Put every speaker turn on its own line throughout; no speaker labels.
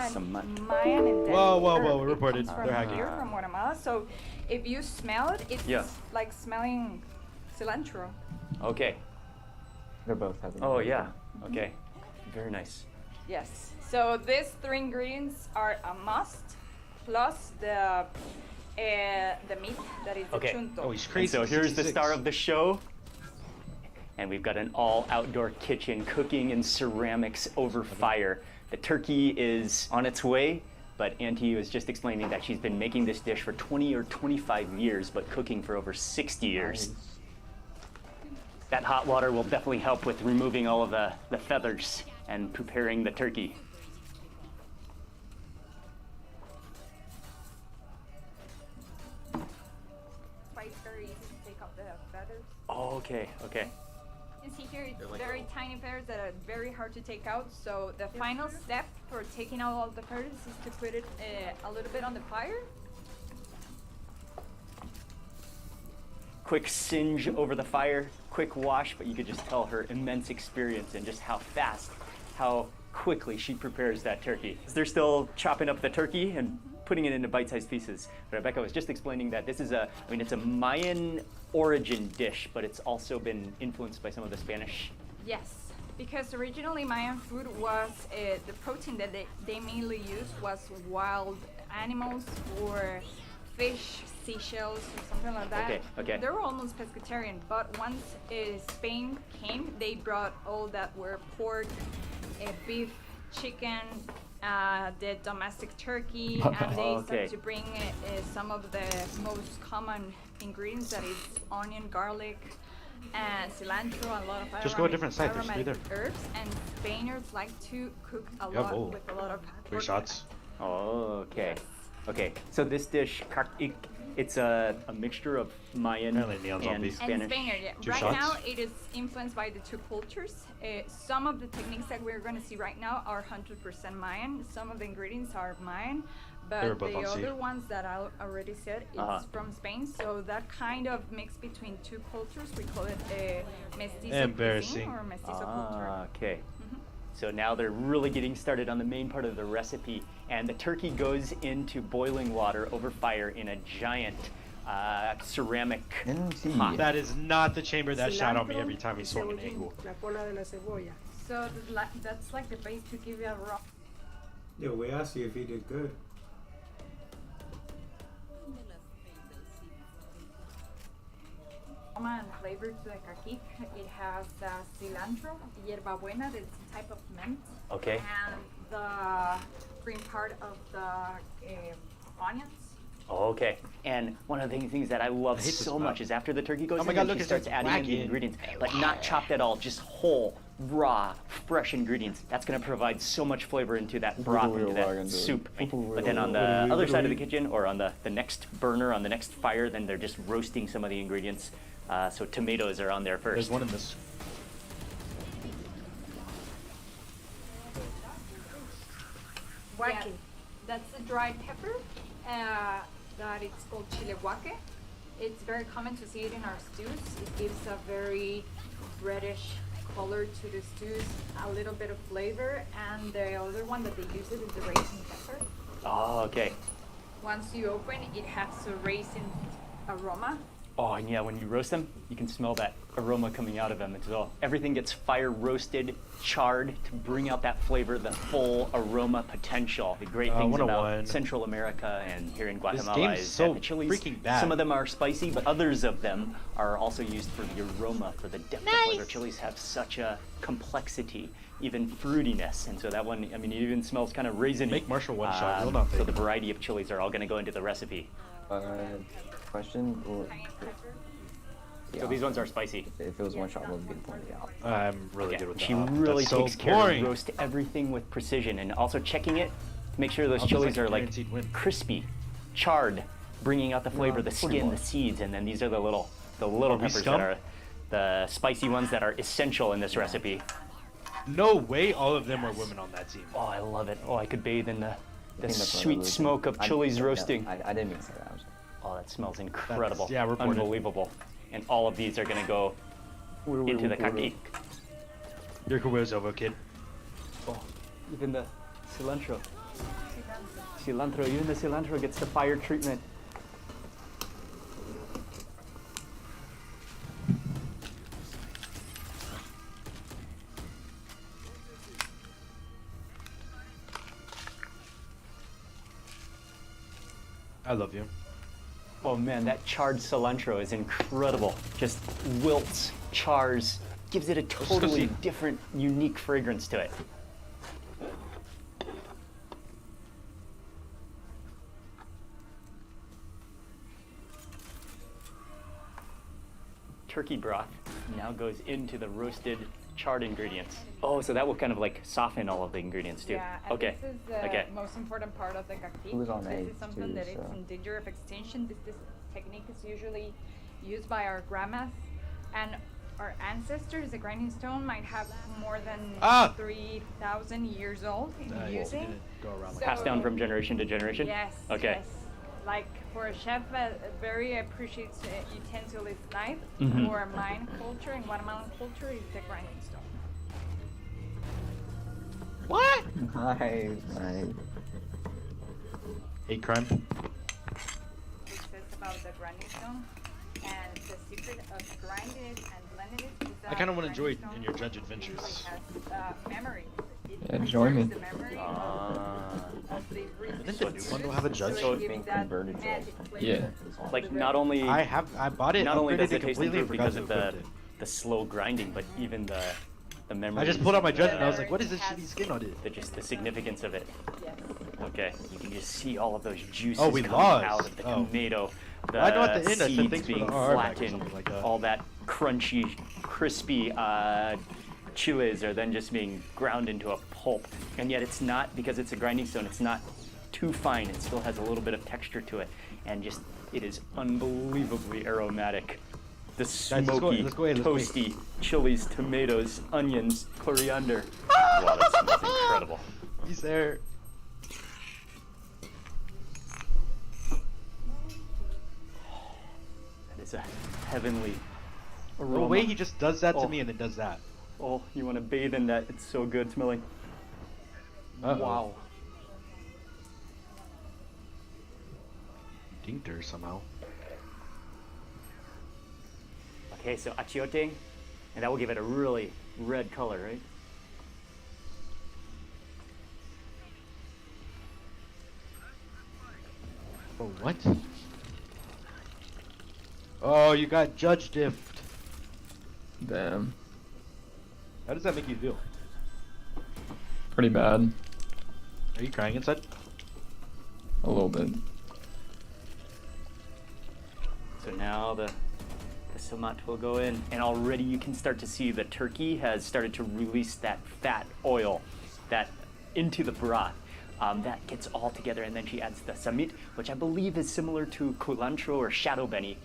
Some
Mayan and
Whoa, reported.
From
They're hacking.
here, from Guatemala. So if you smell it, it's like smelling cilantro.
Okay.
They're both having.
Oh yeah. Okay. Very nice.
Yes. So these three ingredients are a must, plus the meat that is the chunto.
Oh, he's crazy.
And so here's the star of the show. And we've got an all outdoor kitchen cooking in ceramics over fire. The turkey is on its way, but Auntie was just explaining that she's been making this dish for 20 or 25 years, but cooking for over 60 years. Nice. That hot water will definitely help with removing all of the feathers and preparing the turkey.
It's very easy to take off the feathers.
Oh, okay.
You see here, it's very tiny feathers that are very hard to take out. So the final step for taking out all the feathers is to put it a little bit on the fire.
Quick singe over the fire, quick wash, but you could just tell her immense experience and just how fast, how quickly she prepares that turkey. They're still chopping up the turkey and putting it into bite-sized pieces. But Rebecca was just explaining that this is it's a Mayan origin dish, but it's also been influenced by some of the Spanish.
Yes, because originally Mayan food was, the protein that they mainly used was wild animals or fish, seashells, or something like that.
Okay.
They were almost pescatarian, but once Spain came, they brought all that were pork, beef, chicken, the domestic turkey, and they started to bring some of the most common ingredients, that is onion, garlic, and cilantro, a lot of
just go a different side. There's three there.
Herbs, and Spaniards like to cook a lot with a lot of
3 shots.
Oh, okay. Okay, so this dish, it's a mixture of Mayan and Spanish.
And Spaniard, yeah.
Two
Right
shots.
now, it is influenced by the two cultures. Some of the techniques that we're going to see right now are 100% Mayan. Some of the ingredients are Mayan, but the other ones that I already said, it's from Spain. So that kind of mix between two cultures, we call it mestizo cuisine or mestizo culture.
Okay. So now they're really getting started on the main part of the recipe, and the turkey goes into boiling water over fire in a giant ceramic pot.
That is not the chamber that shot on me every time he swung an angle.
So that's like the base to give you a raw.
Yeah, we asked you if he did good.
And flavor to the caquic. It has cilantro, hierbabuena, that's a type of mint.
Okay.
And the green part of the onions.
Okay. And one of the things that I love so much is after the turkey goes in, she starts adding in the ingredients, but not chopped at all, just whole, raw, fresh ingredients. That's going to provide so much flavor into that broth, into that soup. But then on the other side of the kitchen, or on the next burner, on the next fire, then they're just roasting some of the ingredients. So tomatoes are on there first.
There's one in this.
Yeah, that's the dried pepper. That it's called chile guaque. It's very common to see it in our stews. It gives a very reddish color to the stews, a little bit of flavor, and the other one that they use is the raisin pepper.
Oh, okay.
Once you open, it has a raisin aroma.
Oh, and yeah, when you roast them, you can smell that aroma coming out of them as well. Everything gets fire roasted, charred to bring out that flavor, the full aroma potential. The great things about Central America and here in Guatemala is that the chilies,
freaking bad.
Some of them are spicy, but others of them are also used for the aroma, for the depth of flavor. Chilies have such a complexity, even fruitiness, and so that one, I mean, it even smells kind of raisiny.
Make Marshall one shot, real nothing.
So the variety of chilies are all going to go into the recipe.
Question?
So these ones are spicy.
If it was one shot, what would be the point? Yeah.
I'm really good with that.
She really takes care to roast everything with precision, and also checking it to make sure those chilies are like crispy, charred, bringing out the flavor, the skin, the seeds, and then these are the little peppers that are the spicy ones that are essential in this recipe.
No way all of them are women on that team.
Oh, I love it. Oh, I could bathe in the sweet smoke of chilies roasting.
I didn't mean to say that.
Oh, that smells incredible.
Reported.
Unbelievable. And all of these are going to go into the kaki.
Your career's over, kid.
Oh, even the cilantro. Cilantro, even the cilantro gets the fire treatment.
I love you.
Oh man, that charred cilantro is incredible. Just wilts, chars, gives it a totally different, unique fragrance to it. Turkey broth now goes into the roasted charred ingredients. Oh, so that will kind of like soften all of the ingredients too.
Yeah, and
Okay.
this is the
Okay.
most important part of the cacti.
It was on
This
eggs
is something
too,
that it's
so-
in danger of extinction. This technique is usually used by our grandmas and our ancestors. The grinding stone might have more than 3,000 years old in using.
Didn't go around like
Passed down from generation to generation?
Yes.
Okay.
Yes. Like for a chef, very appreciates utensil is knife.
Mhm.
For Mayan culture and Guatemalan culture, is the grinding stone.
What?
Nice.
Hate crime.
It says about the grinding stone, and the secret of grinding it and blending it is that
I kinda wanna
grinding
join
stone
in your judge
usually
adventures.
has memory. It
Yeah, join me.
preserves the memory of the
Didn't the
recent
new one
dishes,
have a judge?
so giving that
Converted to
magic
like-
flavor.
Yeah.
Like not only
I bought it.
not only does
upgraded
it taste
completely
improve
and forgot
because
to
of the
equip it.
the slow grinding, but even the memory.
I just pulled out my judge and I was like, what is this shitty skin on it?
Just the significance of it.
Yes.
Okay, you can just see all of those juices
Oh, we
coming
lost.
out of the
Oh.
tomato. The
Well, I know at the end I said
seeds
thanks for the
being
RR back or
flattened,
something like that.
all that crunchy, crispy chiles are then just being ground into a pulp. And yet it's not, because it's a grinding stone, it's not too fine. It still has a little bit of texture to it. And just, it is unbelievably aromatic. The smoky,
let's go ahead, let's
toasty chilies, tomatoes, onions, coriander. Wow, that smells incredible.
He's there.
That is a heavenly aroma.
No way he just does that to
Oh.
me and then does that.
Oh, you want to bathe in that? It's so good smelling.
Uh-oh.
Wow.
Dinked her somehow.
Okay, so achiote, and that will give it a really red color, right?
Oh, what? Oh, you got judge diffed.
Damn.
How does that make you feel?
Pretty bad.
Are you crying inside?
A little bit.
So now the samat will go in, and already you can start to see the turkey has started to release that fat oil that into the broth. That gets all together, and then she adds the samit, which I believe is similar to culantro or shadow beni,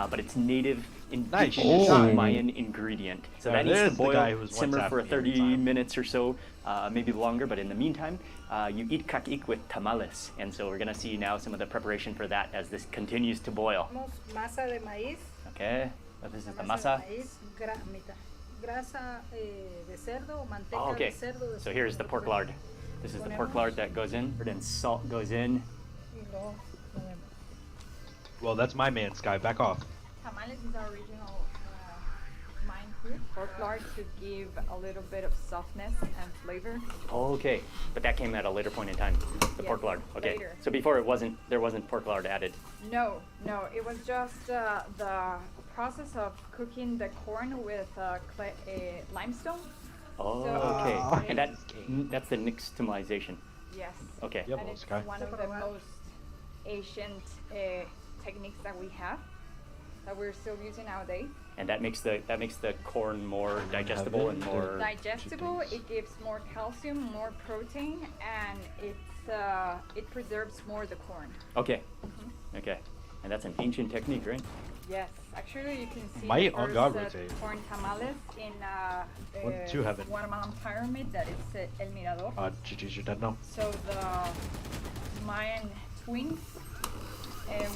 but it's native indigenous
Oh.
Mayan ingredient. So
Now
that needs to
there's the guy who
boil,
was once
simmer
after
for
me every
30
time.
minutes or so, maybe longer, but in the meantime, you eat kakik with tamales. And so we're gonna see now some of the preparation for that as this continues to boil.
Masa de maíz.
Okay, so this is the
Masa
masa.
de maíz, grasa de cerdo, manteca
Oh, okay.
de cerdo. De
So here's the pork lard. This is the pork
Ponemos.
lard that goes in, and salt goes in.
Y luego ponemos.
Well, that's my man, Sky. Back off.
Tamales is our original Mayan food. Pork lard to give a little bit of softness and flavor.
Okay, but that came at a later point in time. The pork
Yes,
lard. Okay.
later.
So before there wasn't pork lard added.
No, it was just the process of cooking the corn with limestone.
Oh,
So,
okay. And
it's-
that's the nixtamalization.
Yes.
Okay.
Yep.
And it's
Sky.
one of the most ancient techniques that we have, that we're still using nowadays.
And that makes the corn more digestible and more.
Digestible, it gives more calcium, more protein, and it preserves more the corn.
Okay. Okay. And that's an ancient technique, right?
Yes, actually you can see
Might
the
on
first
God rotate.
corn tamales in
One, two heaven.
Guatemalan pyramid that is El Mirador.
GG's, you're dead now.
So the Mayan twins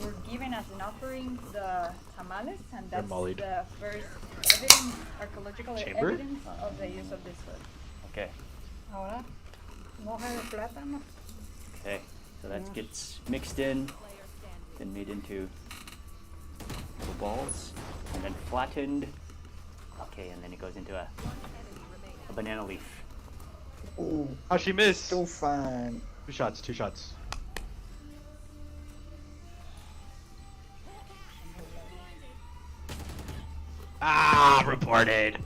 were given as an offering the tamales, and that's
mollied.
the first evidence, archaeological
Chamber?
evidence of the use of this food.
Okay.
Ahora, hoja de plátano.
Okay. gets mixed in, then made into little balls, and then flattened. Okay, and then it goes into a banana leaf.
Oh,
Oh, she missed.
so fun.
2 shots, 2 shots. Ah, reported.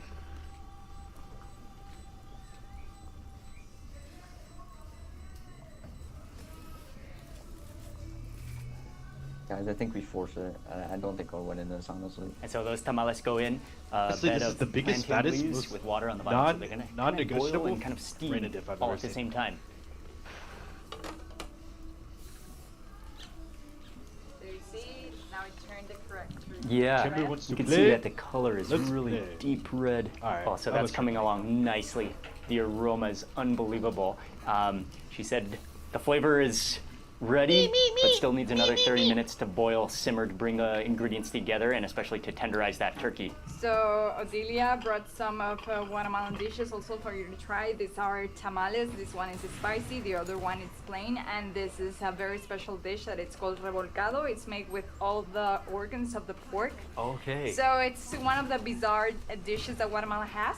Guys, I think we force it. I don't think I'll win in this, honestly.
And so those tamales go in a
Honestly,
bed
this is
of
the biggest,
plantain
fattest,
leaves
most
with water on the bottom, so they're gonna
non-negotiable
boil and kind of steam
brain diff I've
all
ever
at the
seen.
same time.
So you see, now it turned the correct route.
Yeah,
Kimber wants
you
to
can see
play.
that the color is
Let's
really
play.
deep red.
Alright,
Oh, so
that
that's
was
coming along nicely. The aroma is unbelievable. She said the flavor is ready, but still needs another 30 minutes to boil, simmer, to bring the ingredients together, and especially to tenderize that turkey.
So Odilia brought some of Guatemalan dishes also for you to try. These are tamales. This one is spicy, the other one is plain, and this is a very special dish that it's called revolcado. It's made with all the organs of the pork.
Okay.
So it's one of the bizarre dishes that Guatemala has.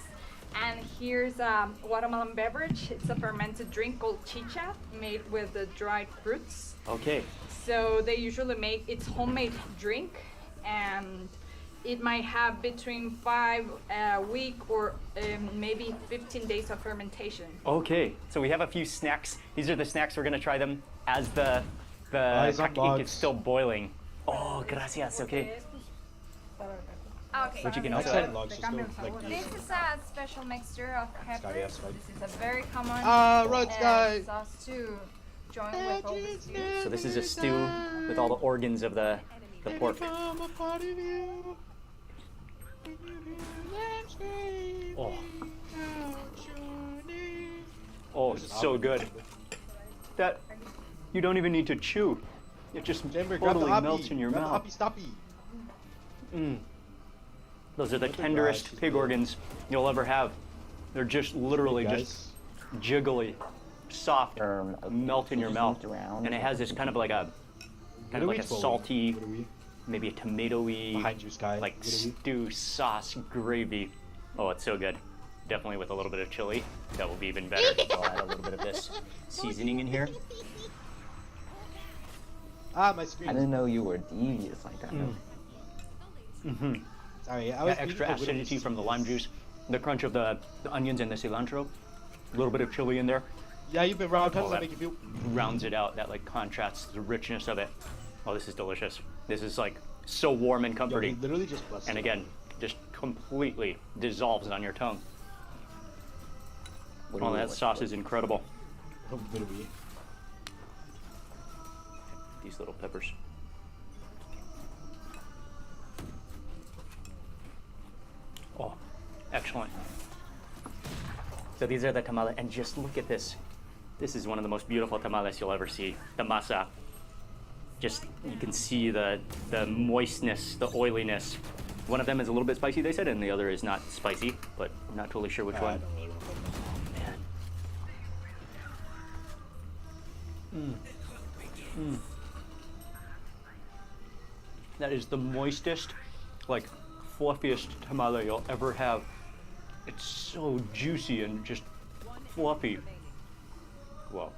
And here's a Guatemalan beverage. It's a fermented drink called chicha, made with the dried fruits.
Okay.
So they usually make it's homemade drink, and it might have between 5 week or maybe 15 days of fermentation.
Okay. So we have a few snacks. These are the snacks. We're gonna try them as the
Eyes on
cake
box.
is still boiling. Oh, gracias. Okay.
Okay.
But you can
Next
also
time logs just go like
This
these.
is a special mixture of peppers.
yes, right.
This is a very common
Red Sky.
sauce to join with all the stew.
So this is a stew with all the organs of the pork. Oh. Oh, it's so good. That you don't even need to chew. It just
Chamber, grab the
totally
hoppy.
melts in your
Grab
mouth.
The hoppy stoppy.
Those are the
Look at
tenderest
that.
pig organs you'll ever have. They're just literally just jiggly, soft, melt in your mouth, and it has this kind of like a salty, maybe a tomatoey,
Behind you, Sky.
like
What are we?
stew sauce gravy. Oh, it's so good. Definitely with a little bit of chili. That will be even better. I'll add a little bit of this seasoning in here.
Ah, my screen.
I didn't know you were devious like that.
Sorry, I
That
was
extra acidity from the lime juice, the crunch of the onions and the cilantro, a little bit of chili in there,
Yeah, you've been robbed. How does
Oh,
that
that-
make you feel?
rounds it out. That like contrasts the richness of it. Oh, this is delicious. This is like so warm and
Yo, he
comforting.
literally just busted.
And again, just completely dissolves on your tongue.
What do
Oh,
we-
that
what-
sauce is incredible.
What are we?
These little peppers. Oh, excellent. So these are the tamales, and just look at this. This is one of the most beautiful tamales you'll ever see. The masa. Just, you can see the moistness, the oiliness. One of them is a little bit spicy, they said, and the other is not spicy, but I'm not totally sure which
I
one.
don't really want
Man. That is the moistest, like, fluffiest tamale you'll ever have. It's so juicy and just fluffy. Whoa.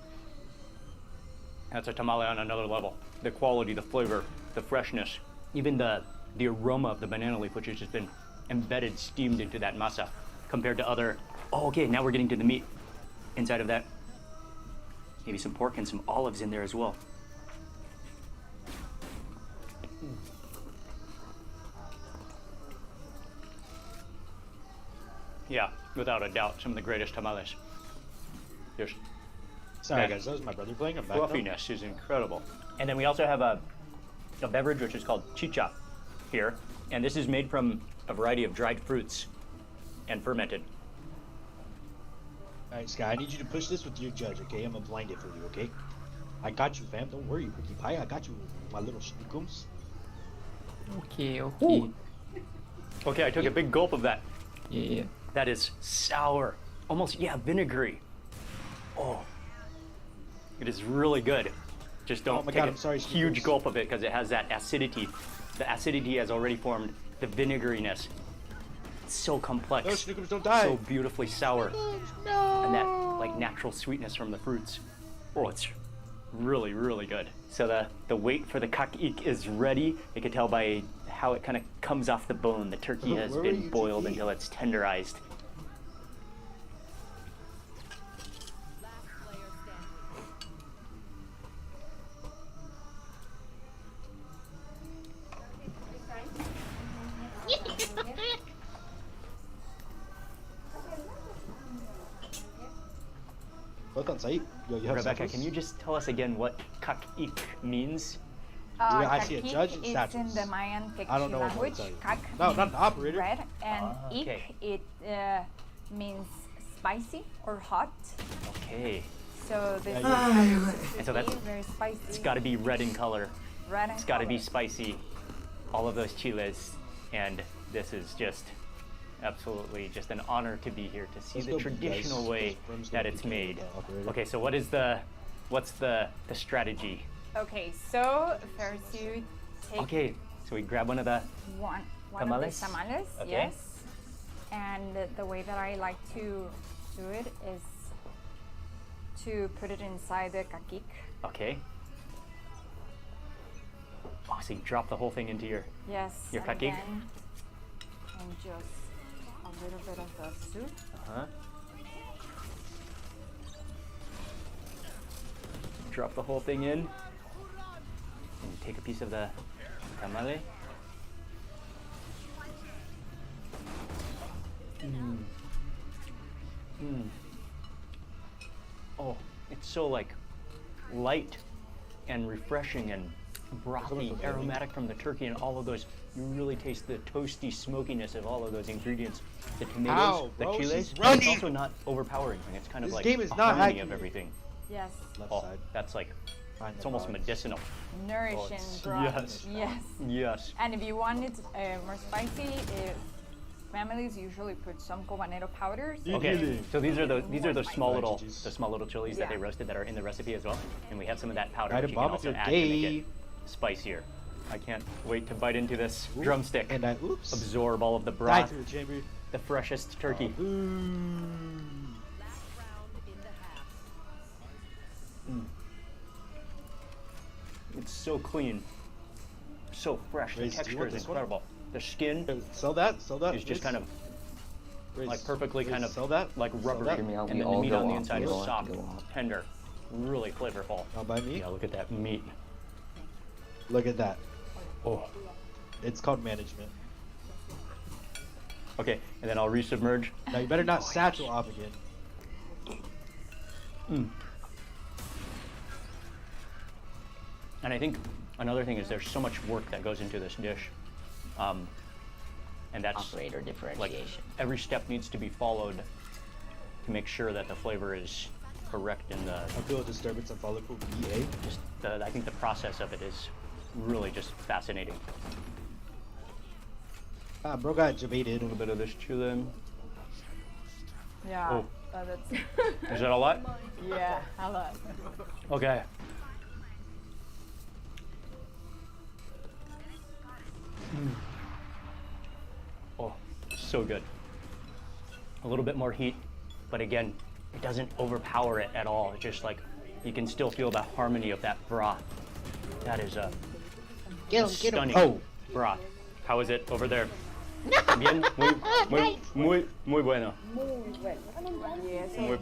That's a tamale on another level. The quality, the flavor, the freshness, even the aroma of the banana leaf, which has just been embedded, steamed into that masa, compared to other. Oh, okay, now we're getting to the meat inside of that. Maybe some pork and some olives in there as well. Yeah, without a doubt, some of the greatest tamales. Just
Sorry,
that
guys. That was my brother playing. I'm back now.
fluffiness is incredible. And then we also have a beverage which is called chicha here, and this is made from a variety of dried fruits and fermented.
All right, Sky. I need you to push this with your judge, okay? I'm gonna blind it for you, okay? I got you, fam. Don't worry, Cookie Pie. I got you, my little snookums.
Okay, okay.
Ooh. Okay, I took a big gulp of that.
Yeah.
That is sour, almost, yeah, vinegary. Oh, it is really good. Just don't
Oh my
take
God,
a
I'm sorry,
huge
Sneakers.
gulp of it because it has that acidity. The acidity has already formed the vinegariness. It's so complex.
No, Snookums, don't die.
So beautifully sour.
No.
And that like natural sweetness from the fruits. Oh, it's really, really good. So the weight for the kakik is ready. You can tell by how it kind of comes off the bone. The turkey has
Where were
been
you
boiled
to eat?
until it's tenderized.
Both on site. Yo, you have
Rebecca,
samples?
can you just tell us again what kakik means?
Yeah, I see a
Kakik
judge and
is in
satchels.
the Mayan Quechua
I don't know what
language.
to tell you.
Kak
No, not
means
an operator.
red, and
Okay.
ik it means spicy or hot.
Okay.
So this
Yeah,
is
And so that's-
very spicy.
It's got to be red in color.
red.
It's got to be spicy. All of those chiles. And this is just absolutely just an honor to be here to see
Let's
the
go, guys.
traditional way
Brim's
that
gonna
it's
be
made.
the operator.
Okay, so what's the strategy?
Okay, so first you take
Okay, so we grab one of the
one
Tamales?
of the tamales,
Okay.
yes. And the way that I like to do it is to put it inside the kakik.
okay. Oh, so you drop the whole thing into your
Yes.
Your
and
kakik?
then- And just a little bit of the soup.
uh-huh. Drop the whole thing in. And you take a piece of the tamale. Oh, it's so like light and refreshing and brothy, aromatic from the turkey and all of those. You really taste the toasty smokiness of all of those ingredients. The tomatoes,
Ow,
the
bro,
chiles.
she's
It's
running!
also not overpowering. It's kind of
This
like
game is
a
not
harmony of
accurate.
everything.
Yes.
Left
Oh,
side.
that's like
Find
it's
the
almost
box.
medicinal.
Nourishing
it's-
broth.
yes.
Yes.
Yes.
And if you want it more spicy, families usually put some cobanero powders.
Okay,
Really?
so these are the small
Right,
little
GGs.
chilies that they
Yeah.
roasted that are in the recipe as well, and we have some of that powder
Right,
which you
Bob,
can
if
also
you're
add to make
gay.
it spicier. I can't wait to bite into this
Ooh,
drumstick.
And I oops.
Absorb all of the
Die
broth,
to the chamber.
the freshest turkey. It's so clean, so fresh. The
Raze, do you
texture
want
is
this one?
incredible. The skin
Sell that. Sell that.
is just
Raze.
kind of
Raze,
like perfectly
Raze,
kind of
sell that.
like
Sell
rubbery,
that.
Hear me out,
and
we
then the
all
meat
go
on the
off,
inside
we
is
all have
soft,
to go off.
tender, really flavorful.
Now by me.
Yeah, look at that meat.
Look at that.
Oh.
It's called management.
Okay, and then I'll resubmerge.
Now you better not satchel off again.
And I think another thing is there's so much work that goes into this dish, and that's
Operator
like
differentiation.
every step needs to be followed to make sure that the flavor is correct in the
I feel a disturbance of follicle BA.
just I think the process of it is really just fascinating.
Ah, bro got
A
debated.
little bit of this chile.
Yeah.
Oh.
That's
Is that a lot?
yeah, a lot.
Okay. Oh, so good. A little bit more heat, but again, it doesn't overpower it at all. It's just like you can still feel the harmony of that broth. That is a stunning
Oh,
broth. How is it over there? Bien, muy bueno.
Yes.
Muy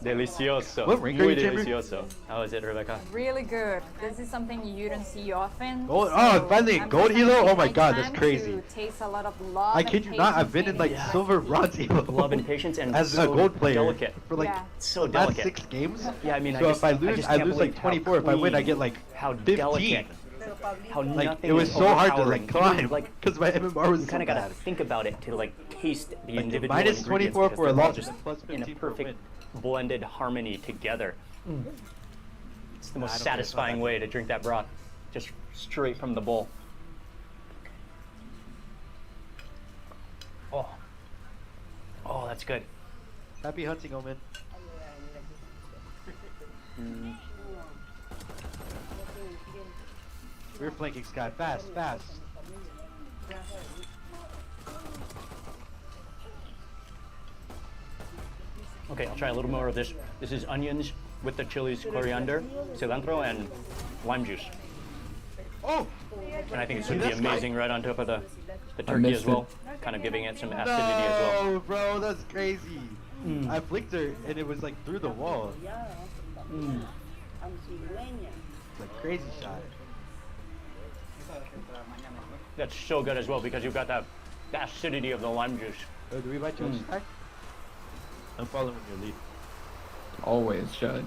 delicioso.
What rank are
Muy
you, Chamber?
delicioso. How is it, Rebecca?
Really good. This is something you don't see often.
Gold- oh, finally,
I'm
gold
just
elo?
taking
Oh my God, that's
time
crazy.
To taste a lot of love
I
and
kid you not. I've
patience
been in like
it.
silver, bronze, elo.
Love and patience and
as
so
a gold player
delicate.
for like
Yeah.
So
the last
delicate.
6 games.
Yeah, I mean,
So if I
I
lose,
just
I
can't
lose like
believe how
24. If I win, I
clean,
get like
how
15.
delicate, how
Like
nothing
it was
is
so hard to
overpowering.
like climb,
Like
because my MMR was
you
so
kind of gotta
bad.
think about it to like taste the
Like,
individual
minus
ingredients
24
because
for a
they're all
loss,
just
and plus
in a
15 for a
perfect
win.
blended harmony together. It's the
I
most
don't think it's
satisfying
not
way to drink that broth, just straight from the bowl. Oh, oh, that's good.
Happy hunting, Omen. We're flanking Sky. Fast, fast.
Okay, I'll try a little more of this. This is onions with the chilies, coriander, cilantro, and lime juice.
Oh!
And I think it's going to be
That's
amazing right on top of the turkey as
missed
well. Kind of giving it some acidity as well.
No, bro, that's crazy. I flicked her and it was like through the wall. It's a crazy shot.
That's so good as well because you've got the acidity of the lime juice.
Oh, do we buy Judge stack? I'm following your lead.
Always judge.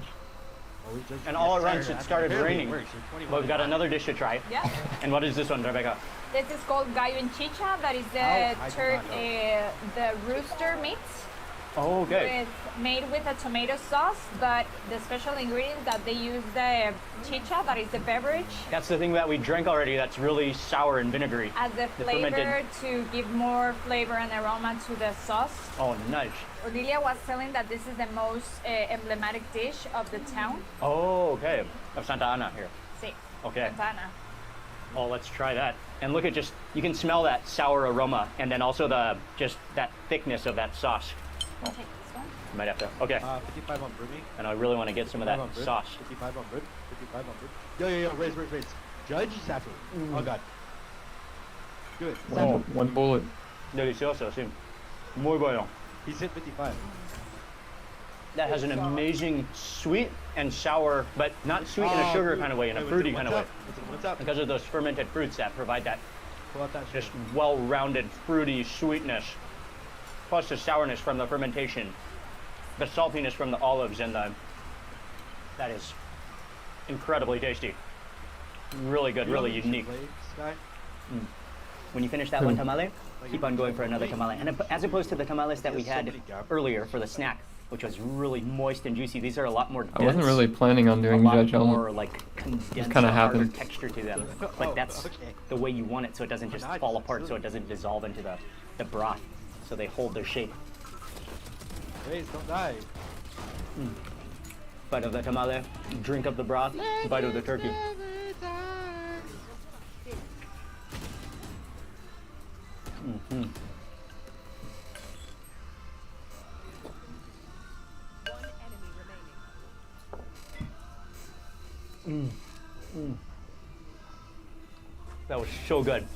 Always Judge.
And all
Yes,
at once
sir.
it started
Apparently it
raining.
works. You're 21
But we've got
and
another dish to try.
Yeah.
And what is this one, Rebecca?
This is called gallo en chicha. That is
Oh, I do not
the rooster meat.
Oh, okay.
Made with a tomato sauce, but the special ingredient that they use the chicha, that is the beverage,
That's the thing that we drank already that's really sour and vinegary.
as the
The
flavor
fermented-
to give more flavor and aroma to the sauce.
Oh, nice.
Odilia was telling that this is the most emblematic dish of the town.
Oh, okay. Of Santa Ana here.
Sí,
Okay.
Santana.
Oh, let's try that. And look at just, you can smell that sour aroma and then also just that thickness of that sauce.
Can you take this one?
Might have to, okay.
55 on Brumi.
And I really want to get some of that
55 on Brit,
sauce.
55 on Brit. 55 on Brit. Yo, raise. Judge Saffy. Oh god. Do it.
One bullet.
Delicioso, sí. Muy bueno.
He's hit 55.
That has an amazing sweet and sour, but not sweet in a
Oh,
sugar
dude.
kind of way, in a
Wait,
fruity kind of way.
What's up?
Because of those fermented fruits that provide that
Pull out that shit.
just well-rounded fruity sweetness, plus the sourness from the fermentation, the saltiness from the olives, and that is incredibly tasty. Really good,
You know
really
what you should
unique.
play, Sky?
When you finish that one tamale, keep on going for another tamale. And as opposed to the tamales that we had earlier for the snack, which was really moist and juicy, these are a lot more dense.
I wasn't really planning on
a
doing
lot
judge
more
only.
like condensed,
kinda
harder
happened.
texture to them.
Oh,
Like that's
okay.
the way you want it, so it doesn't just
Not
fall
just
apart, so it doesn't dissolve into the broth, so they hold their shape.
Raise, don't die.
Bite of the tamale, drink of the broth, bite of the turkey. That was so good.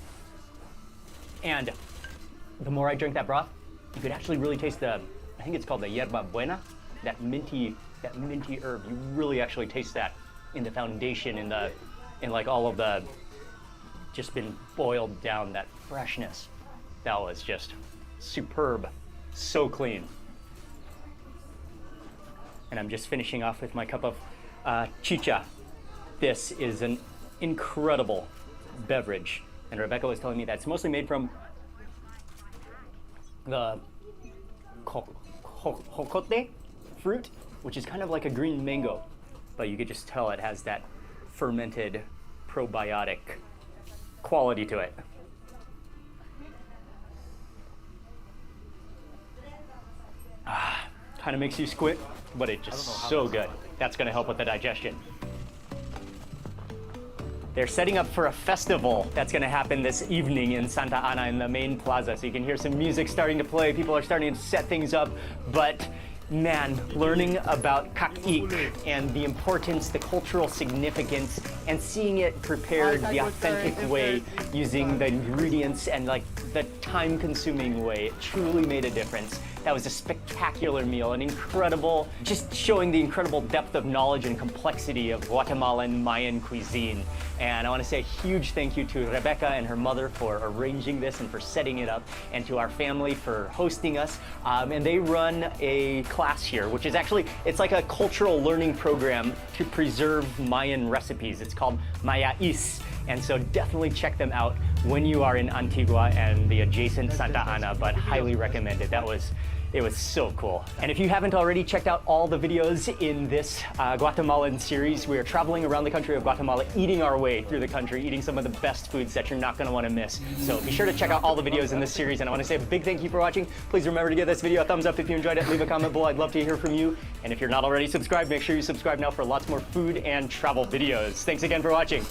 And the more I drank that broth, you could actually really taste I think it's called the yerba buena, that minty herb. You really actually taste that in the foundation, in like all of the, just been boiled down, that freshness. That was just superb, so clean. And I'm just finishing off with my cup of chicha. This is an incredible beverage. And Rebecca was telling me that it's mostly made from the jocote fruit, which is kind of like a green mango, but you could just tell it has that fermented probiotic quality to it. Kind of makes you squint, but it's just so good. That's going to help with the digestion. They're setting up for a festival that's going to happen this evening in Santa Ana in the main plaza. So you can hear some music starting to play. People are starting to set things up. But man, learning about kak'ik and the importance, the cultural significance, and seeing it prepared the authentic way using the ingredients and like the time-consuming way, it truly made a difference. That was a spectacular meal, an incredible, just showing the incredible depth of knowledge and complexity of Guatemalan Mayan cuisine. And I want to say a huge thank you to Rebecca and her mother for arranging this and for setting it up, and to our family for hosting us. And they run a class here, which is actually, it's like a cultural learning program to preserve Mayan recipes. It's called Mayais. And so definitely check them out when you are in Antigua and the adjacent Santa Ana, but highly recommend it. It was so cool. And if you haven't already checked out all the videos in this Guatemalan series, we are traveling around the country of Guatemala, eating our way through the country, eating some of the best foods that you're not gonna wanna miss. So be sure to check out all the videos in this series, and I wanna say a big thank you for watching. Please remember to give this video a thumbs up if you enjoyed it, leave a comment below, I'd love to hear from you. And if you're not already subscribed, make sure you subscribe now for lots more food and travel videos. Thanks again for watching.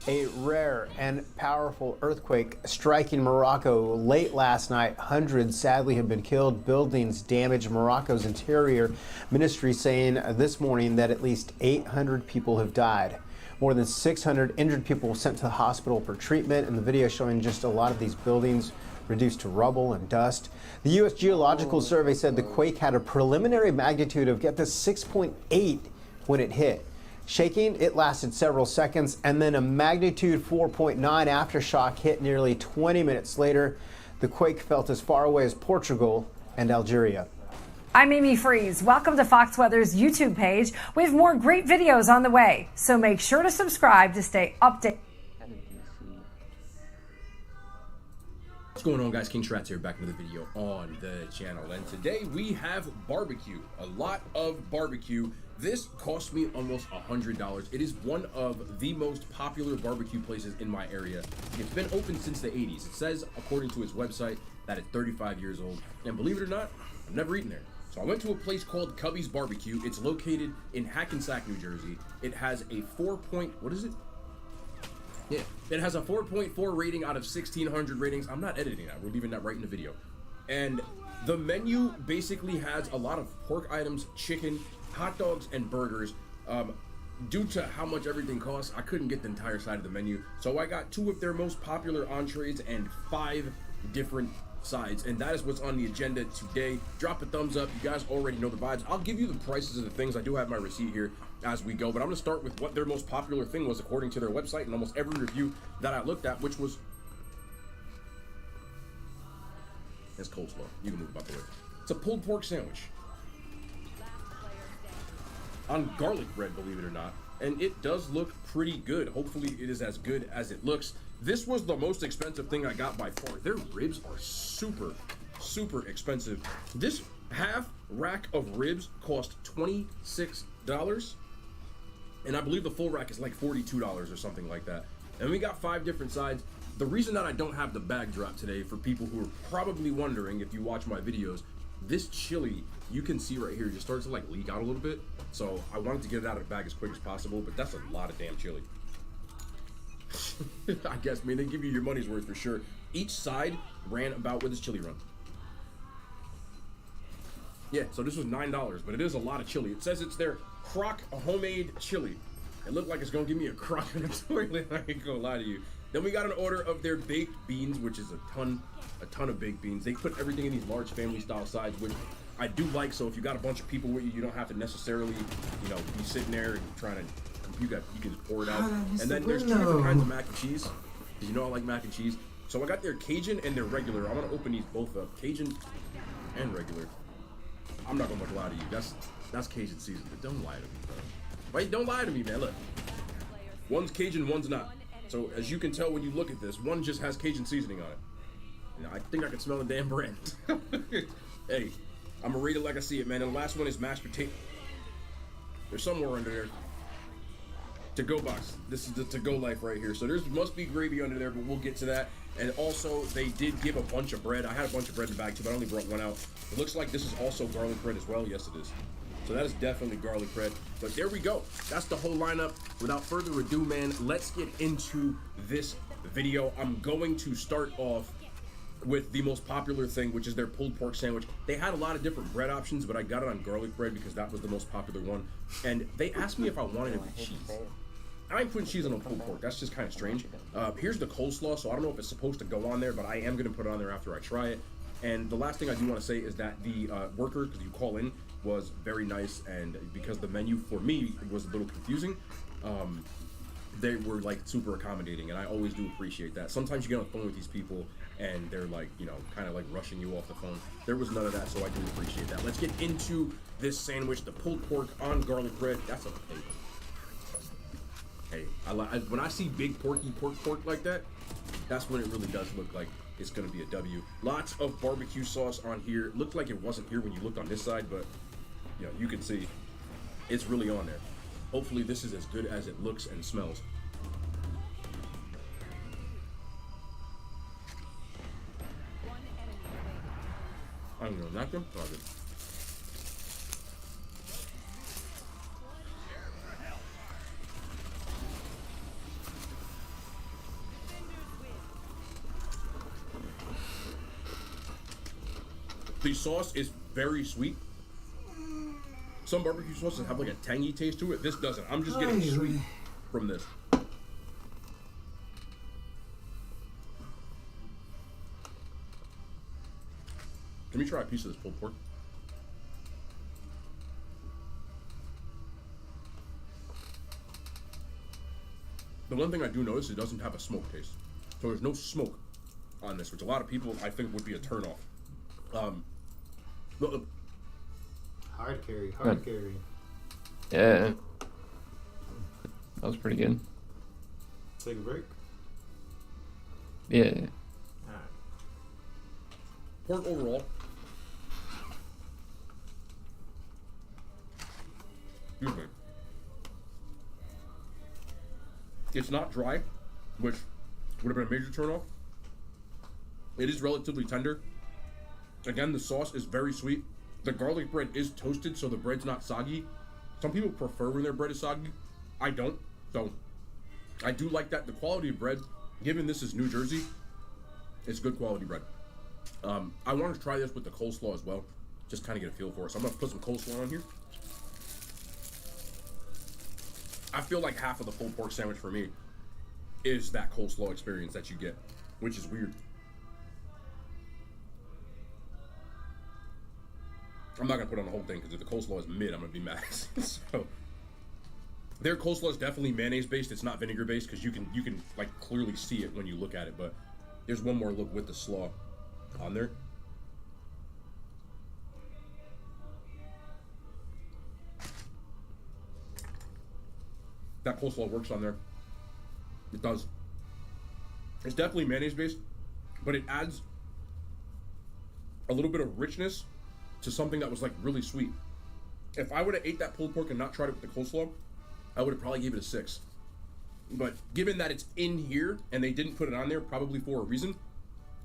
A rare and powerful earthquake striking Morocco late last night. Hundreds sadly have been killed. Buildings damaged. Morocco's interior ministry saying this morning that at least 800 people have died. More than 600 injured people were sent to the hospital for treatment. And the video showing just a lot of these buildings reduced to rubble and dust. The U.S. Geological Survey said the quake had a preliminary magnitude of, get this, 6.8 when it hit. Shaking, it lasted several seconds, and then a magnitude 4.9 aftershock hit nearly 20 minutes later. The quake felt as far away as Portugal and Algeria.
I'm Amy Freeze. Welcome to Fox Weather's YouTube page. We have more great videos on the way, so make sure to subscribe to stay updated.
What's going on, guys? King Shrats here, back with another video on the channel, and today we have barbecue. A lot of barbecue. This cost me almost $100. It is one of the most popular barbecue places in my area. It's been open since the 80s. It says, according to its website, that it's 35 years old. And believe it or not, I've never eaten there. So I went to a place called Cubby's Barbecue. It's located in Hackensack, New Jersey. It has a it has a 4.4 rating out of 1,600 ratings. I'm not editing that. We're leaving that right in the video. And the menu basically has a lot of pork items, chicken, hot dogs, and burgers. Due to how much everything costs, I couldn't get the entire side of the menu. So I got 2 of their most popular entrees and 5 different sides. And that is what's on the agenda today. Drop a thumbs up. You guys already know the vibes. I'll give you the prices of the things. I do have my receipt here as we go, but I'm gonna start with what their most popular thing was according to their website and almost every review that I looked at, which was it's coleslaw. You can move about the way. It's a pulled pork sandwich on garlic bread, believe it or not, and it does look pretty good. Hopefully it is as good as it looks. This was the most expensive thing I got by far. Their ribs are super expensive. This half rack of ribs cost $26, and I believe the full rack is like $42 or something like that. And we got 5 different sides. The reason that I don't have the bag drop today, for people who are probably wondering if you watch my videos, this chili, you can see right here, just starts to like leak out a little bit. So I wanted to get it out of the bag as quick as possible, but that's a lot of damn chili. I guess, man, they give you your money's worth for sure. Each side ran about, what does chili run? Yeah, so this was $9, but it is a lot of chili. It says it's their crock homemade chili. It looked like it's gonna give me a crock in the toilet, I ain't gonna lie to you. Then we got an order of their baked beans, which is a ton of baked beans. They put everything in these large family style sides, which I do like. So if you got a bunch of people with you, you don't have to necessarily, you know, be sitting there and trying to, you can just pour it out. And then there's 2 different kinds of mac and cheese, because you know I like mac and cheese. So I got their Cajun and their regular. I'm gonna open these both up, Cajun and regular. I'm not gonna lie to you. That's Cajun season, but don't lie to me, bro. Wait, don't lie to me, man. Look, one's Cajun, one's not. So as you can tell when you look at this, one just has Cajun seasoning on it. You know, I think I can smell the damn brand. Hey, I'm gonna read it like I see it, man. And the last one is mashed potato. There's somewhere under there. To-go box. This is the to-go life right here. So there must be gravy under there, but we'll get to that. And also, they did give a bunch of bread. I had a bunch of bread in the bag too, but I only brought 1 out. It looks like this is also garlic bread as well. Yes, it is. So that is definitely garlic bread. But there we go. That's the whole lineup. Without further ado, man, let's get into this video. I'm going to start off with the most popular thing, which is their pulled pork sandwich. They had a lot of different bread options, but I got it on garlic bread because that was the most popular one. And they asked me if I wanted it with cheese. I ain't putting cheese on a pulled pork. That's just kind of strange. Here's the coleslaw, so I don't know if it's supposed to go on there, but I am going to put it on there after I try it. And the last thing I do want to say is that the worker, because you call in, was very nice, and because the menu for me was a little confusing, they were like super accommodating, and I always do appreciate that. Sometimes you get on the phone with these people and they're like, you know, kind of like rushing you off the phone. There was none of that, so I do appreciate that. Let's get into this sandwich, the pulled pork on garlic bread. That's a hey, when I see big porky pork like that, that's when it really does look like it's gonna be a W. Lots of barbecue sauce on here. Looked like it wasn't here when you looked on this side, but you know, you can see it's really on there. Hopefully this is as good as it looks and smells. I don't know, not them? Oh, good. The sauce is very sweet. Some barbecue sauces have like a tangy taste to it. This doesn't. I'm just getting sweet from this. Let me try a piece of this pulled pork. The one thing I do notice, it doesn't have a smoke taste. So there's no smoke on this, which a lot of people I think would be a turnoff.
Hard carry.
Yeah. That was pretty good.
Take a break.
Yeah.
Alright.
Pork overall. Excuse me. It's not dry, which would have been a major turnoff. It is relatively tender. Again, the sauce is very sweet. The garlic bread is toasted, so the bread's not soggy. Some people prefer when their bread is soggy. I don't. So I do like that. The quality of bread, given this is New Jersey, it's good quality bread. I want to try this with the coleslaw as well. Just kind of get a feel for it. So I'm going to put some coleslaw on here. I feel like half of the pulled pork sandwich for me is that coleslaw experience that you get, which is weird. I'm not gonna put on the whole thing because if the coleslaw is mid, I'm gonna be mad. So their coleslaw is definitely mayonnaise based. It's not vinegar based because you can like clearly see it when you look at it. But there's one more look with the slaw on there. That coleslaw works on there. It does. It's definitely mayonnaise based, but it adds a little bit of richness to something that was like really sweet. If I would have ate that pulled pork and not tried it with the coleslaw, I would have probably gave it a 6. But given that it's in here and they didn't put it on there, probably for a reason,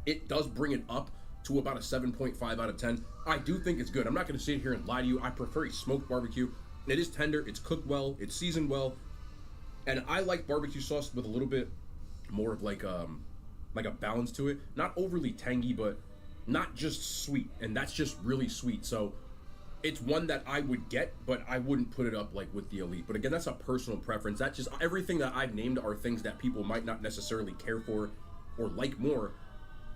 it does bring it up to about a 7.5 out of 10. I do think it's good. I'm not going to sit here and lie to you. I prefer a smoked barbecue. It is tender. It's cooked well. It's seasoned well. And I like barbecue sauce with a little bit more of like a balance to it. Not overly tangy, but not just sweet. And that's just really sweet. So it's one that I would get, but I wouldn't put it up like with the elite. But again, that's a personal preference. That's just everything that I've named are things that people might not necessarily care for or like more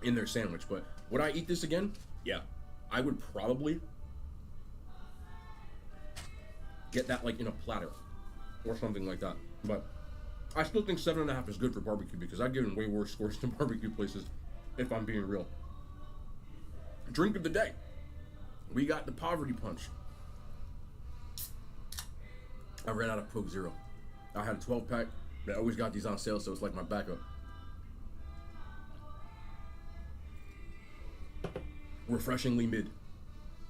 in their sandwich. But would I eat this again? Yeah. I would probably get that like in a platter or something like that. But I still think 7.5 is good for barbecue because I've given way worse scores to barbecue places, if I'm being real. Drink of the day. We got the Poverty Punch. I ran out of Coke Zero. I had a 12-pack. I always got these on sale, so it's like my backup. Refreshingly mid.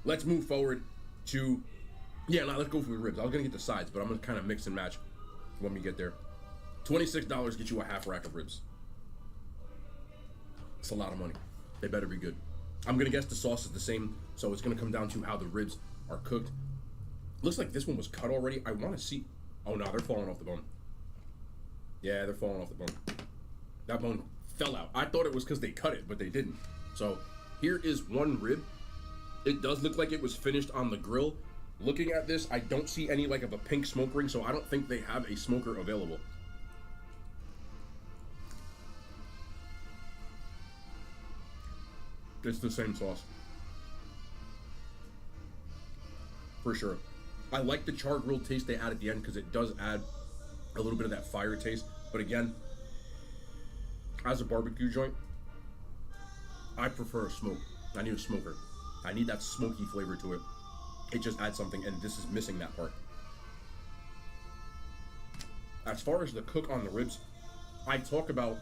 Let's move forward to... Yeah, now let's go for the ribs. I was going to get the sides, but I'm going to kind of mix and match when we get there. $26 gets you a half rack of ribs. It's a lot of money. They better be good. I'm going to guess the sauce is the same, so it's going to come down to how the ribs are cooked. Looks like this one was cut already. I want to see... Oh, no, they're falling off the bone. Yeah, they're falling off the bone. That bone fell out. I thought it was because they cut it, but they didn't. So here is one rib. It does look like it was finished on the grill. Looking at this, I don't see any like of a pink smoke ring, so I don't think they have a smoker available. It's the same sauce. For sure. I like the char grilled taste they add at the end because it does add a little bit of that fire taste. But again, as a barbecue joint, I prefer a smoke. I need a smoker. I need that smoky flavor to it. It just adds something, and this is missing that part. As far as the cook on the ribs, I talk about...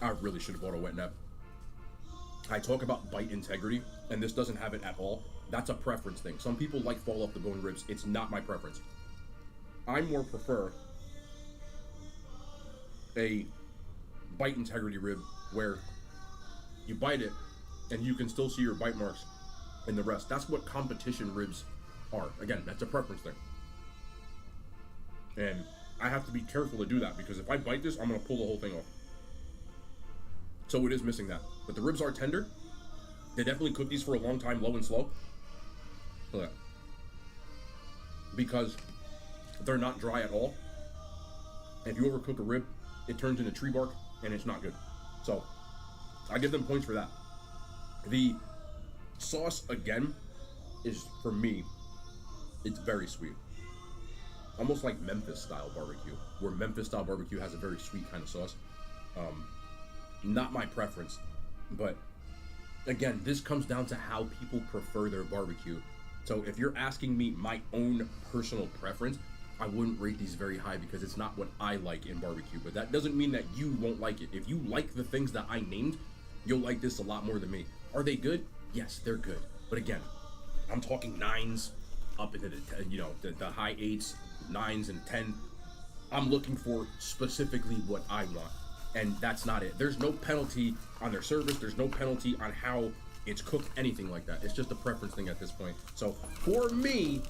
I really should have bought a wet nap. I talk about bite integrity, and this doesn't have it at all. That's a preference thing. Some people like fall off the bone ribs. It's not my preference. I more prefer a bite integrity rib where you bite it and you can still see your bite marks in the rest. That's what competition ribs are. Again, that's a preference thing. And I have to be careful to do that because if I bite this, I'm going to pull the whole thing off. So it is missing that. But the ribs are tender. They definitely cook these for a long time, low and slow. Look at that. Because they're not dry at all. And if you overcook a rib, it turns into tree bark, and it's not good. So, I give them points for that. The sauce, again, is, for me, it's very sweet. Almost like Memphis-style barbecue, where Memphis-style barbecue has a very sweet kind of sauce. Not my preference, but again, this comes down to how people prefer their barbecue. So if you're asking me my own personal preference, I wouldn't rate these very high because it's not what I like in barbecue. But that doesn't mean that you won't like it. If you like the things that I named, you'll like this a lot more than me. Are they good? Yes, they're good. But again, I'm talking 9s up into the high 8s, 9s, and 10. I'm looking for specifically what I want, and that's not it. There's no penalty on their service. There's no penalty on how it's cooked, anything like that. It's just a preference thing at this point. So for me,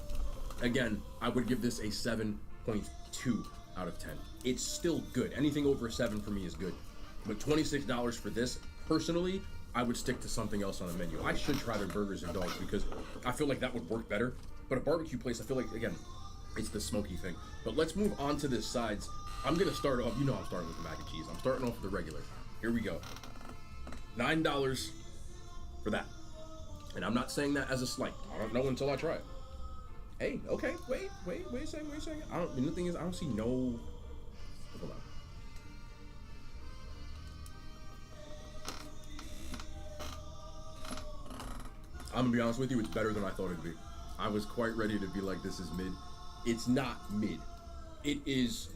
again, I would give this a 7.2 out of 10. It's still good. Anything over a 7 for me is good. But $26 for this, personally, I would stick to something else on the menu. I should try their burgers and dogs because I feel like that would work better. But a barbecue place, I feel like, again, it's the smoky thing. But let's move on to the sides. I'm going to start off, I'm starting with the mac and cheese. I'm starting off with the regular. Here we go. $9 for that. And I'm not saying that as a slight. I don't know until I try it. Hey, okay, wait a second. The thing is, I don't see no... Hold on. I'm gonna be honest with you, it's better than I thought it'd be. I was quite ready to be like, this is mid. It's not mid. It's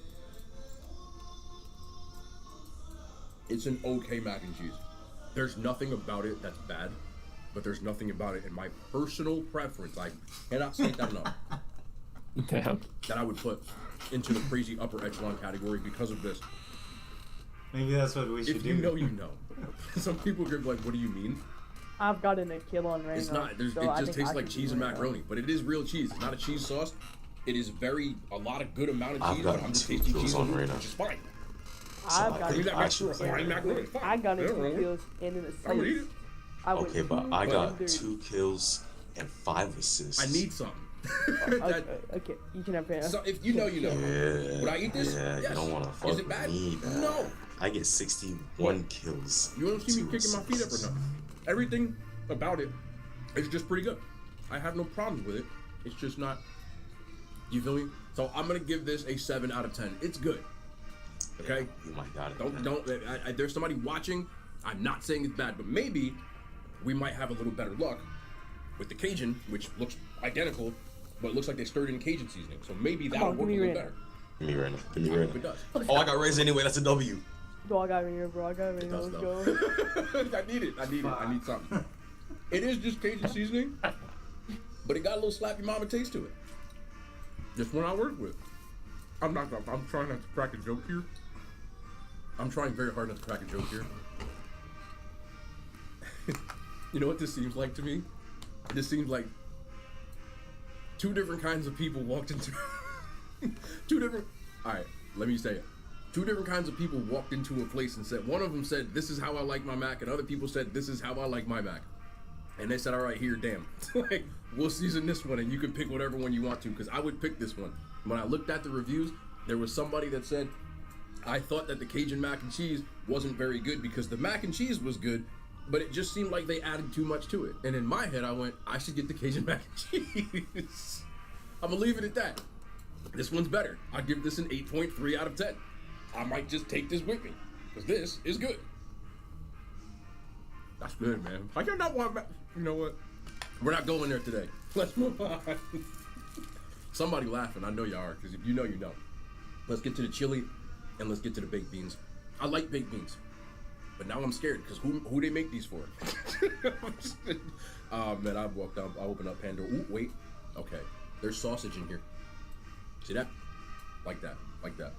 an okay mac and cheese. There's nothing about it that's bad, but there's nothing about it in my personal preference. I cannot say that enough.
Damn.
That I would put into the crazy upper echelon category because of this.
Maybe that's what we should
If
do.
you know, you know. Some people are like, what do you mean?
I've gotten a kill on right
It's
now.
not. It
so I
just
think
tastes
I
like
can
cheese
do
and
right now.
macaroni, but it is real cheese. It's not a cheese sauce. It is a lot of good amount of
I've
cheese,
got
but I'm just
2
tasting
kills
cheese
on
on
Reyna.
which is fine.
I've
I
gotten
think
that
I
makes
should
you fine macaroni. Fine.
I got
Yeah,
two
right.
kills and an assist.
I would eat it.
I would
Okay, but I got
230.
2 kills and 5 assists.
I need something.
Okay, you can have it.
So if you know, you know.
Yeah.
Would I eat this?
Yeah,
Yes.
you don't want to fuck
Is it bad?
with me, man.
No.
I get 61 kills.
You don't see me
2
kicking my feet up or
assists.
nothing. Everything about it is just pretty good. I have no problems with it. It's just not. You feel me? So I'm gonna give this a 7 out of 10. It's good. Okay.
You might got it.
Don't. There's somebody watching. I'm not saying it's bad, but maybe we might have a little better luck with the Cajun, which looks identical, but it looks like they stirred in Cajun seasoning. So maybe that'll
on,
work a
give me
little
Reyna.
better.
Give me right now. Give me
I
right
hope it
now.
does.
Oh, I got raised anyway. That's a W.
Bro, I got in here, bro. I got in
It
here.
does
Let's
though.
go.
I need it. I need something. It is just Cajun seasoning, but it got a little slap your mama taste to it. Just one I work with. I'm trying not to crack a joke here. I'm trying very hard not to crack a joke here. You know what this seems like to me? This seems like 2 different kinds of people walked into 2 different. All right, let me say it. 2 different kinds of people walked into a place and said, one of them said, "This is how I like my mac," and other people said, "This is how I like my mac." And they said, "All right, here, damn, like we'll season this one, and you can pick whatever one you want to." Because I would pick this one. When I looked at the reviews, there was somebody that said, "I thought that the Cajun mac and cheese wasn't very good because the mac and cheese was good, but it just seemed like they added too much to it." And in my head, I went, "I should get the Cajun mac and cheese." I'm gonna leave it at that. This one's better. I give this an 8.3 out of 10. I might just take this with me because this is good. That's good, man. I can not want. You know what? We're not going there today. Let's move on. Somebody laughing. I know you are, because if you know, you know. Let's get to the chili, and let's get to the baked beans. I like baked beans, but now I'm scared because who they make these for? Oh man, I walked down. I opened up Pandora. Ooh, wait. Okay, there's sausage in here. See that? Like that. Like that.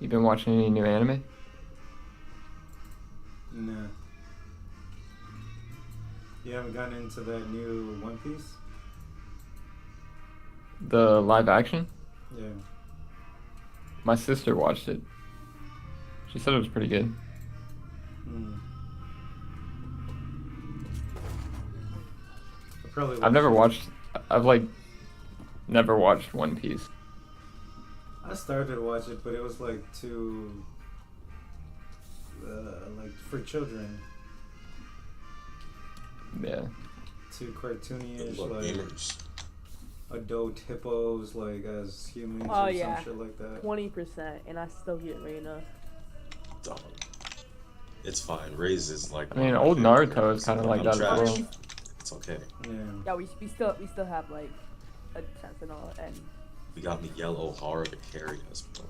You been watching any new anime?
No. You haven't gotten into that new One Piece?
The live action?
Yeah.
My sister watched it. She said it was pretty good.
probably.
I've never watched. I've like never watched One Piece.
I started to watch it, but it was like too like for children.
Yeah.
Too cartoony-ish,
Look,
like
gamers.
adult hippos, like as humans
Oh
or
yeah,
some shit like that.
20%, and I still get Reina.
Dog. It's fine. Raise is like.
I mean,
one of my
old
favorite
Naruto is
characters.
kind of like
I'm
that
trash.
as well.
It's okay.
Yeah.
Yeah, we still have like a sentinel and.
We got Miguel O'Hara to carry us, bro.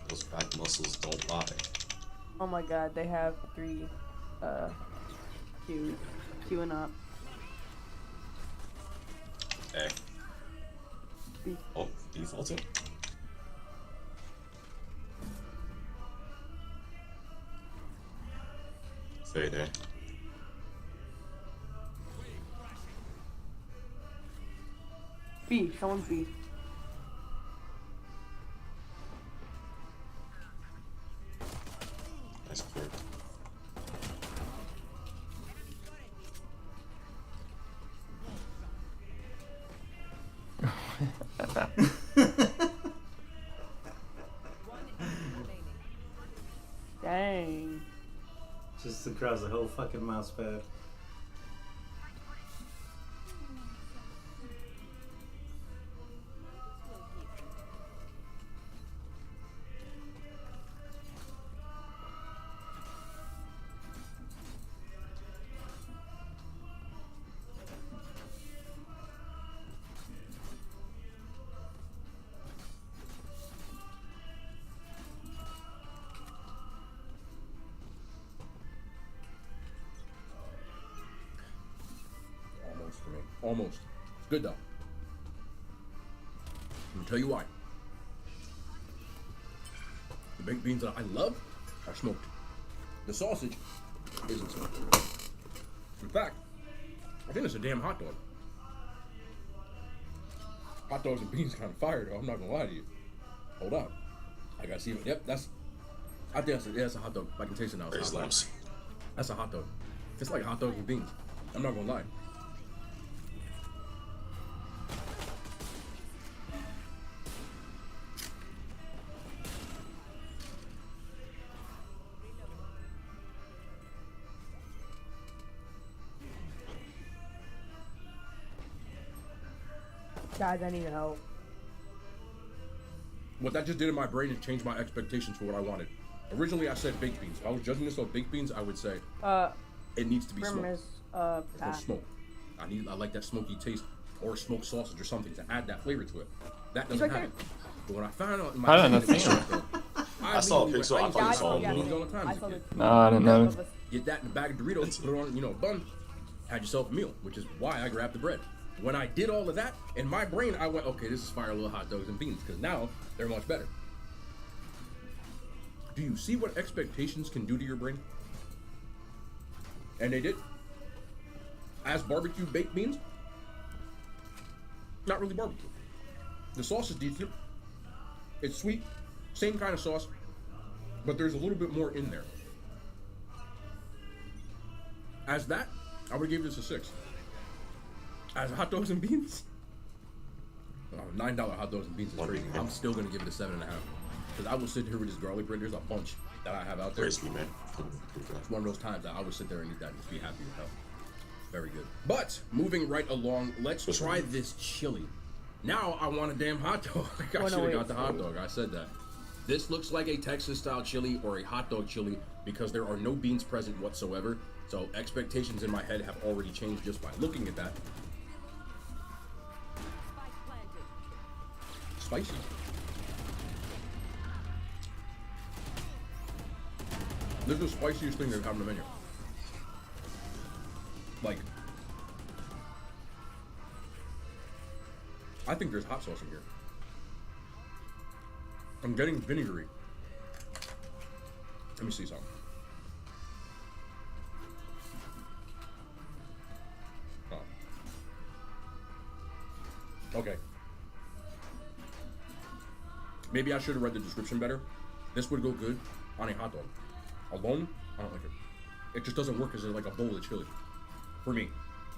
Those back muscles don't lie.
Oh my god, they have 3 queuing up.
Hey.
B.
Oh, defaulting. Fade there.
B, someone's B.
Nice clear.
Dang.
Just across the whole fucking mouse pad.
Almost for me. Almost. It's good though. Let me tell you why. The baked beans that I love are smoked. The sausage isn't smoked. In fact, I think it's a damn hot dog. Hot dogs and beans kind of fire though. I'm not gonna lie to you. Hold on. I gotta see it. Yep, that's. I think that's a hot dog. I can taste it now. It's a hot dog. That's a hot dog. It's like hot dogs and beans. I'm not gonna lie.
Guys, I need help.
What that just did in my brain is change my expectations for what I wanted. Originally, I said baked beans. If I was judging this on baked beans, I would say it needs to be smoked.
Is,
There's no
pass.
smoke. I like that smoky taste, or smoked sausage or something to add that flavor to it. That doesn't
like
have it. But when I found out,
I don't understand.
I saw a picture. I thought you saw
yeah,
beans
one.
all the time.
I
as a
saw
kid.
the
No, I didn't know.
Get that in a bag of Doritos, put it on, a bun, had yourself a meal, which is why I grabbed the bread. When I did all of that, in my brain, I went, okay, this is fire little hot dogs and beans, because now they're much better. Do you see what expectations can do to your brain? And they did. As barbecue baked beans, not really barbecue. The sauce is decent. It's sweet, same kind of sauce, but there's a little bit more in there. As that, I would give this a 6. As hot dogs and beans, $9 hot dogs and beans is crazy. I'm still gonna give it a 7.5 because I will sit here with this garlic bread. There's a bunch that I have out there.
Praise me, man.
It's one of those times that I would sit there and eat that and just be happy with health. Very good. But moving right along, let's try this chili. Now I want a damn hot dog. I should have got the hot dog. I said that. This looks like a Texas style chili or a hot dog chili because there are no beans present whatsoever. So expectations in my head have already changed just by looking at that. Spicy. This is the spiciest thing they've had on the menu. Like, I think there's hot sauce in here. I'm getting vinegary. Let me see something. Oh. Okay. Maybe I should have read the description better. This would go good on a hot dog. Alone, I don't like it. It just doesn't work as like a bowl of chili. For me.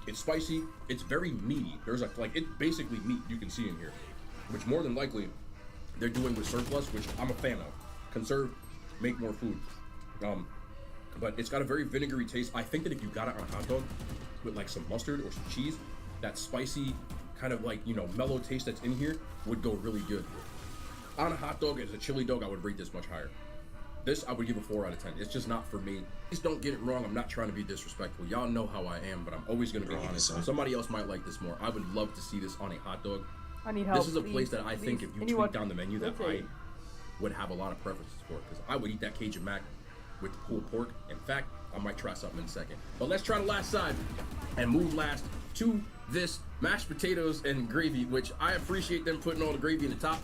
It's spicy. It's very meaty. There's like it's basically meat you can see in here, which more than likely they're doing with surplus, which I'm a fan of. Conserve, make more food. But it's got a very vinegary taste. I think that if you got it on a hot dog with like some mustard or some cheese, that spicy kind of like, you know, mellow taste that's in here would go really good. On a hot dog as a chili dog, I would rate this much higher. This I would give a 4 out of 10. It's just not for me. Please don't get it wrong. I'm not trying to be disrespectful. Y'all know how I am, but I'm always going to be honest. Somebody else might like this more. I would love to see this on a hot dog.
I need help.
This is a place that I think if you tweak down the menu that I would have a lot of preferences for, because I would eat that Cajun Mac with the pulled pork. In fact, I might try something in a second. But let's try the last side and move last to this mashed potatoes and gravy, which I appreciate them putting all the gravy in the top.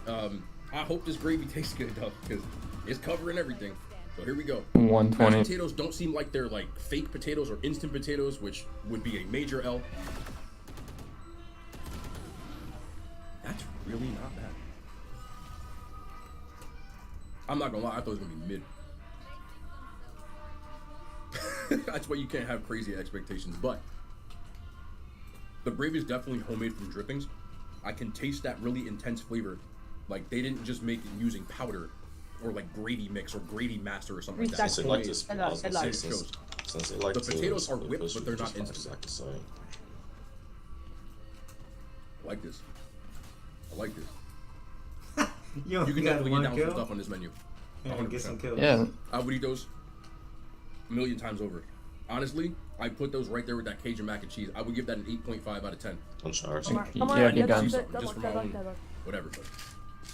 I hope this gravy tastes good though, because it's covering everything. So here we go.
120.
Mashed potatoes don't seem like they're like fake potatoes or instant potatoes, which would be a major L. That's really not bad. I'm not gonna lie, I thought it was gonna be mid. That's why you can't have crazy expectations, but the gravy is definitely homemade from drippings. I can taste that really intense flavor. Like they didn't just make it using powder or like gravy mix or gravy master or something like that.
Since they like
the potatoes are whipped, but they're not instant. I like this. I like this. You can definitely get down with some stuff on this menu. 100%.
Get some kills.
Yeah.
I would eat those a million times over. Honestly, I put those right there with that Cajun mac and cheese. I would give that an 8.5 out of 10.
I'm sorry.
Yeah, get down.
Just for my own, whatever. But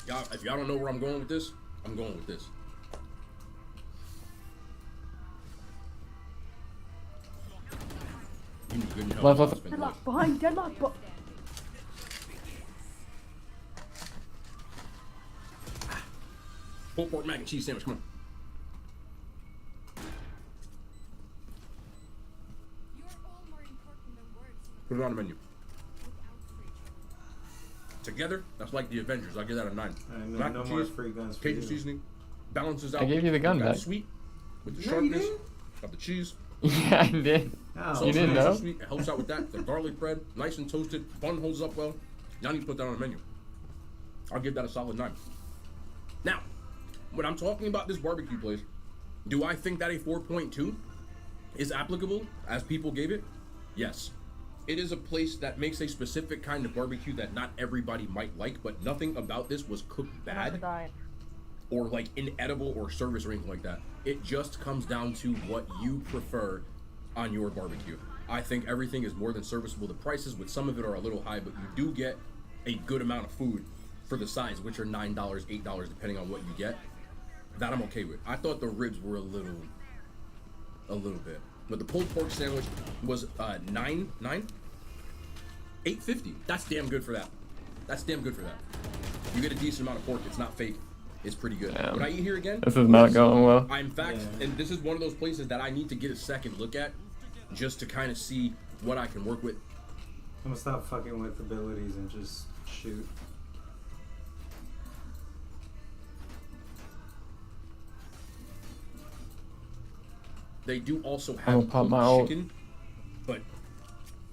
y'all, if y'all don't know where I'm going with this, I'm going with this. You need good help.
Left.
Deadlock behind, deadlock.
Pulled pork mac and cheese sandwich, come on. Put it on the menu. Together, that's like the Avengers. I'll give that a 9. Mac
no
and
more
cheese,
free guns for
Cajun
you.
seasoning, balances out.
I gave you the gun
got
back.
Sweet with the
No,
sharpness
you
of the cheese.
Yeah, I did.
Oh,
You didn't
nice and
know?
Sweet. It helps out with that. The garlic bread, nice and toasted. Bun holds up well. Y'all need to put that on the menu. I'll give that a solid 9. Now, when I'm talking about this barbecue place, do I think that a 4.2 is applicable as people gave it? Yes. It is a place that makes a specific kind of barbecue that not everybody might like, but nothing about this was cooked bad or like inedible or service or anything like that. It just comes down to what you prefer on your barbecue. I think everything is more than serviceable. The prices with some of it are a little high, but you do get a good amount of food for the size, which are $9, $8, depending on what you get. That I'm okay with. I thought the ribs were a little bit. But the pulled pork sandwich was $8.50. That's damn good for that. That's damn good for that. You get a decent amount of pork. It's not fake. It's pretty good.
Damn.
Would I eat here again?
This is not going well.
In fact, and this is one of those places that I need to get a second look at just to kind of see what I can work with.
I'm gonna stop fucking with abilities and just shoot.
They do also
I'm
have
gonna pop my ult.
chicken, but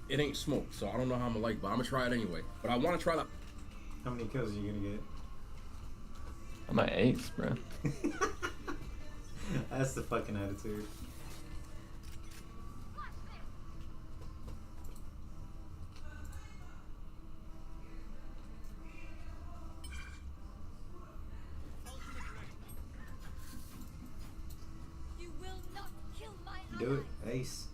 it ain't smoked, so I don't know how I'm gonna like, but I'm gonna try it anyway. But I want to try that.
How many kills are you gonna get?
I'm at 8, bro.
That's the fucking attitude. Do it, Ace.